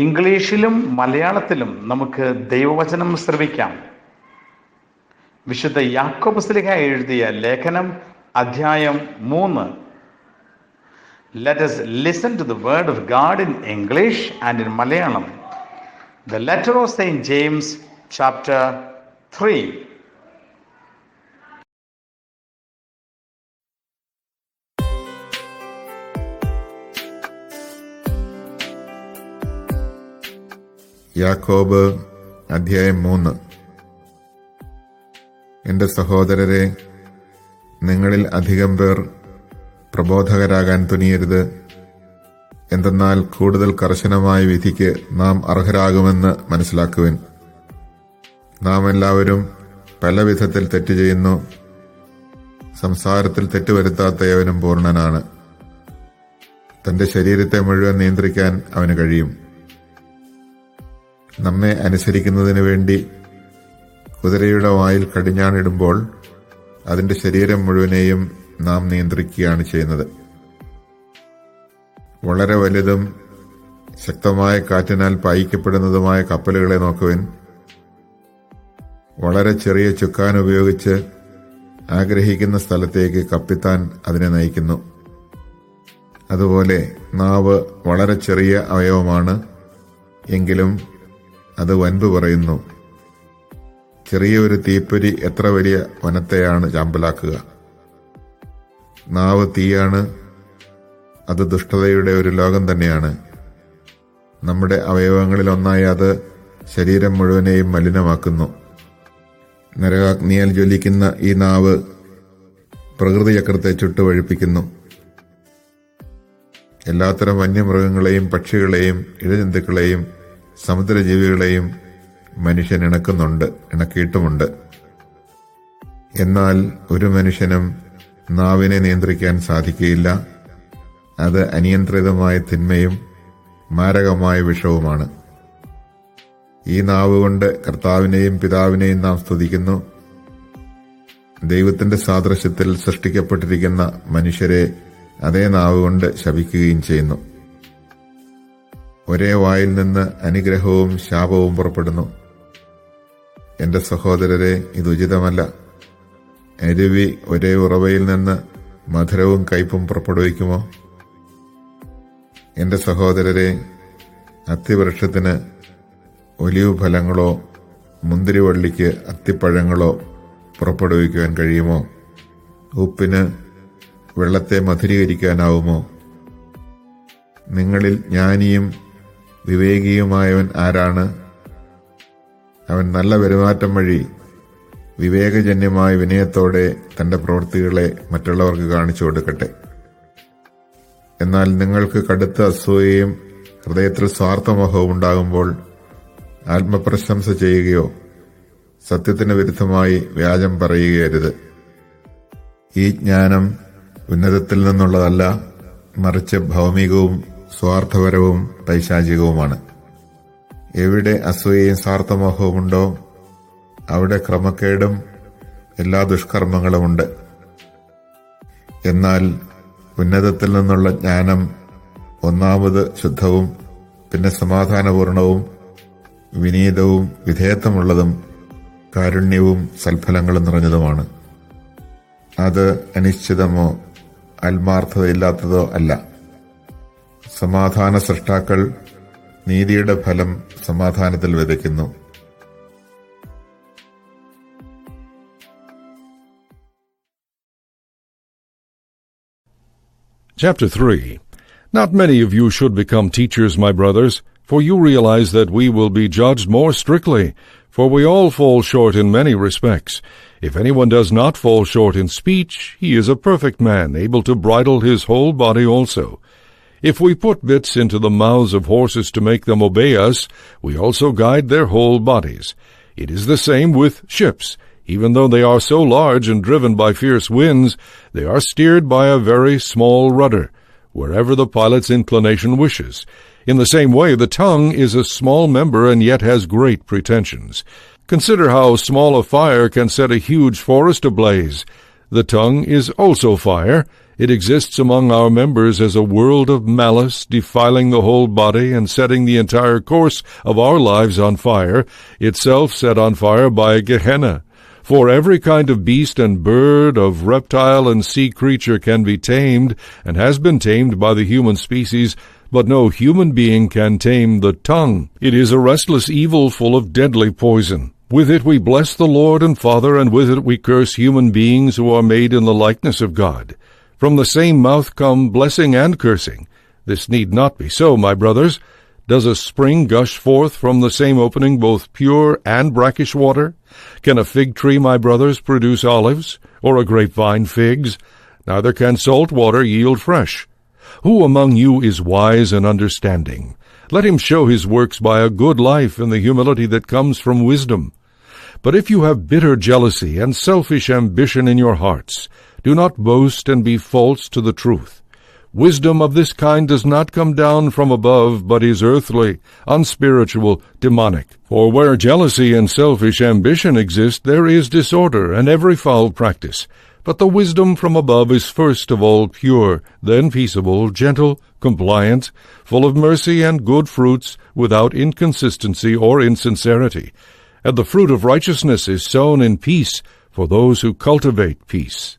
ഇംഗ്ലീഷിലും മലയാളത്തിലും നമുക്ക് ദൈവവചനം ശ്രവിക്കാം. വിശുദ്ധ യാക്കോബ് ശ്ലീഹ എഴുതിയ ലേഖനം അധ്യായം 3. Let us listen to the word of God in English and in Malayalam. The letter of St. James, chapter 3. യാക്കോബ് അധ്യായം 3. എന്റെ സഹോദരരെ, നിങ്ങളിൽ അധികം പേർ പ്രബോധകരാകാൻ തുനിയരുത്. എന്തെന്നാൽ കൂടുതൽ കർശനമായ വിധിക്ക് നാം അർഹരാകുമെന്ന് മനസ്സിലാക്കുവിൻ. നാം എല്ലാവരും പല വിധത്തിൽ തെറ്റ് ചെയ്യുന്നു. സംസാരത്തിൽ തെറ്റുവരുത്താത്ത ഏവനും പൂർണ്ണനാണ്. തന്റെ ശരീരത്തെ മുഴുവൻ നിയന്ത്രിക്കാൻ അവന് കഴിയും. നമ്മെ അനുസരിക്കുന്നതിനു വേണ്ടി കുതിരയുടെ വായിൽ കടിഞ്ഞാണിടുമ്പോൾ അതിന്റെ ശരീരം മുഴുവനെയും നാം നിയന്ത്രിക്കുകയാണ് ചെയ്യുന്നത്. വളരെ വലുതും ശക്തമായ കാറ്റിനാൽ പായിക്കപ്പെടുന്നതുമായ കപ്പലുകളെ നോക്കുവിൻ. വളരെ ചെറിയ ചുക്കാൻ ഉപയോഗിച്ച് ആഗ്രഹിക്കുന്ന സ്ഥലത്തേക്ക് കപ്പിത്താൻ അതിനെ നയിക്കുന്നു. അതുപോലെ നാവ് വളരെ ചെറിയ അവയവമാണ്, എങ്കിലും അത് വൻപ് പറയുന്നു. ചെറിയ ഒരു തീപ്പൊരി എത്ര വലിയ വനത്തെയാണ് ചാമ്പലാക്കുക. നാവ് തീയാണ്, അത് ദുഷ്ടതയുടെ ഒരു ലോകം തന്നെയാണ്. നമ്മുടെ അവയവങ്ങളിൽ ഒന്നായി അത് ശരീരം മുഴുവനെയും മലിനമാക്കുന്നു. നരകാഗ്നിയാൽ ജ്വലിക്കുന്ന ഈ നാവ് പ്രകൃതിചക്രത്തെ ചുട്ടുവഴിപ്പിക്കുന്നു. എല്ലാത്തരം വന്യമൃഗങ്ങളെയും പക്ഷികളെയും ഇഴജന്തുക്കളെയും സമുദ്രജീവികളെയും മനുഷ്യൻ ഇണക്കിയിട്ടുമുണ്ട്. എന്നാൽ ഒരു മനുഷ്യനും നാവിനെ നിയന്ത്രിക്കാൻ സാധിക്കുകയില്ല. അത് അനിയന്ത്രിതമായ തിന്മയും മാരകമായ വിഷവുമാണ്. ഈ നാവ് കൊണ്ട് കർത്താവിനെയും പിതാവിനെയും നാം സ്തുതിക്കുന്നു. ദൈവത്തിന്റെ സാദൃശ്യത്തിൽ സൃഷ്ടിക്കപ്പെട്ടിരിക്കുന്ന മനുഷ്യരെ അതേ നാവ് കൊണ്ട് ശപിക്കുകയും ചെയ്യുന്നു. ഒരേ വായിൽ നിന്ന് അനുഗ്രഹവും ശാപവും പുറപ്പെടുന്നു. എന്റെ സഹോദരരെ, ഇത് ഉചിതമല്ല. അരുവി ഒരേ ഉറവയിൽ നിന്ന് മധുരവും കയ്പും പുറപ്പെടുവിക്കുമോ? എന്റെ സഹോദരരെ, അത്തിവൃക്ഷത്തിന് ഒലിവ് ഫലങ്ങളോ മുന്തിരിവള്ളിക്ക് അത്തിപ്പഴങ്ങളോ പുറപ്പെടുവിക്കുവാൻ കഴിയുമോ? ഉപ്പിന് വെള്ളത്തെ മധുരീകരിക്കാനാവുമോ? നിങ്ങളിൽ ജ്ഞാനിയും വിവേകിയുമായവൻ ആരാണ്? അവൻ നല്ല പെരുമാറ്റം വഴി വിവേകജന്യമായ വിനയത്തോടെ തന്റെ പ്രവൃത്തികളെ മറ്റുള്ളവർക്ക് കാണിച്ചു കൊടുക്കട്ടെ. എന്നാൽ നിങ്ങൾക്ക് കടുത്ത അസൂയയും ഹൃദയത്തിൽ സ്വാർത്ഥമോഹവും ഉണ്ടാകുമ്പോൾ ആത്മപ്രശംസ ചെയ്യുകയോ സത്യത്തിന് വിരുദ്ധമായി വ്യാജം പറയുകയരുത്. ഈ ജ്ഞാനം ഉന്നതത്തിൽ നിന്നുള്ളതല്ല, മറിച്ച് ഭൗമികവും സ്വാർത്ഥപരവും പൈശാചികവുമാണ്. എവിടെ അസൂയയും സ്വാർത്ഥമോഹവുമുണ്ടോ അവിടെ ക്രമക്കേടും എല്ലാ ദുഷ്കർമ്മങ്ങളുമുണ്ട്. എന്നാൽ ഉന്നതത്തിൽ നിന്നുള്ള ജ്ഞാനം ഒന്നാമത് ശുദ്ധവും പിന്നെ സമാധാനപൂർണവും വിനീതവും വിധേയത്വമുള്ളതും കാരുണ്യവും സൽഫലങ്ങളും നിറഞ്ഞതുമാണ്. അത് അനിശ്ചിതമോ ആത്മാർത്ഥതയില്ലാത്തതോ അല്ല. സമാധാന സൃഷ്ടാക്കൾ നീതിയുടെ ഫലം സമാധാനത്തിൽ വിതയ്ക്കുന്നു. Chapter 3. Not many of you should become teachers, my brothers, for you realize that we will be judged more strictly, for we all fall short in many respects. If anyone does not fall short in speech, he is a perfect man, able to bridle his whole body also. If we put bits into the mouths of horses to make them obey us, we also guide their whole bodies. It is the same with ships. Even though they are so large and driven by fierce winds, they are steered by a very small rudder, wherever the pilot's inclination wishes. In the same way, the tongue is a small member and yet has great pretensions. Consider how small a fire can set a huge forest ablaze. The tongue is also fire. It exists among our members as a world of malice, defiling the whole body and setting the entire course of our lives on fire, itself set on fire by Gehenna. For every kind of beast and bird, of reptile and sea creature can be tamed, and has been tamed by the human species, but no human being can tame the tongue. It is a restless evil full of deadly poison. With it we bless the Lord and Father, and with it we curse human beings who are made in the likeness of God. From the same mouth come blessing and cursing. This need not be so, my brothers. Does a spring gush forth from the same opening both pure and brackish water? Can a fig tree, my brothers, produce olives, or a grapevine figs? Neither can salt water yield fresh. Who among you is wise and understanding? Let him show his works by a good life in the humility that comes from wisdom. But if you have bitter jealousy and selfish ambition in your hearts, do not boast and be false to the truth. Wisdom of this kind does not come down from above, but is earthly, unspiritual, demonic. For where jealousy and selfish ambition exist, there is disorder and every foul practice. But the wisdom from above is first of all pure, then peaceable, gentle, compliant, full of mercy and good fruits, without inconsistency or insincerity. And the fruit of righteousness is sown in peace for those who cultivate peace.